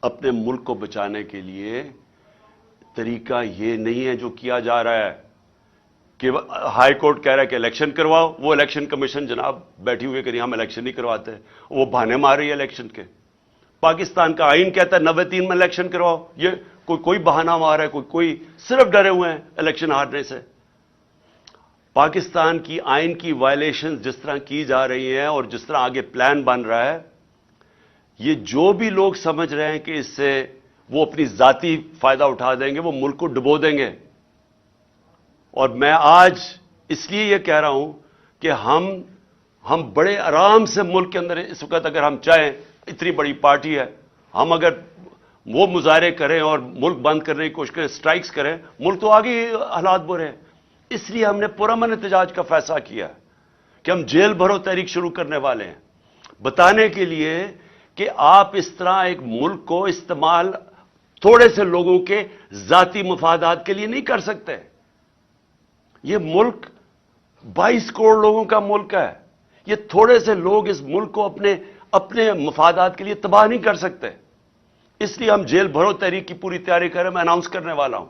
اپنے ملک کو بچانے کے لیے طریقہ یہ نہیں ہے جو کیا جا رہا ہے کہ ہائی کورٹ کہہ رہا ہے کہ الیکشن کرواؤ، وہ الیکشن کمیشن جناب بیٹھی ہوئی کہ ہم الیکشن نہیں کرواتے، وہ بہانے مار رہی ہے الیکشن کے۔ پاکستان کا آئین کہتا ہے 93 میں الیکشن کرواؤ، یہ کوئی بہانہ مار ہے، کوئی صرف ڈرے ہوئے ہیں الیکشن ہارنے سے۔ پاکستان کی آئین کی وائلیشن جس طرح کی جا رہی ہیں اور جس طرح آگے پلان بن رہا ہے، یہ جو بھی لوگ سمجھ رہے ہیں کہ اس سے وہ اپنی ذاتی فائدہ اٹھا دیں گے، وہ ملک کو ڈبو دیں گے۔ اور میں آج اس لیے یہ کہہ رہا ہوں کہ ہم بڑے آرام سے ملک کے اندر اس وقت اگر ہم چاہیں، اتنی بڑی پارٹی ہے، ہم اگر وہ مظاہرے کریں اور ملک بند کرنے کی کوشش کریں، سٹرائکس کریں، ملک تو آگے حالات برے ہیں۔ اس لیے ہم نے پرامن احتجاج کا فیصلہ کیا کہ ہم جیل بھرو تحریک شروع کرنے والے ہیں، بتانے کے لیے کہ آپ اس طرح ایک ملک کو استعمال تھوڑے سے لوگوں کے ذاتی مفادات کے لیے نہیں کر سکتے۔ یہ ملک 22 کروڑ لوگوں کا ملک ہے، یہ تھوڑے سے لوگ اس ملک کو اپنے مفادات کے لیے تباہ نہیں کر سکتے۔ اس لیے ہم جیل بھرو تحریک کی پوری تیاری کر رہے ہیں، میں اناؤنس کرنے والا ہوں۔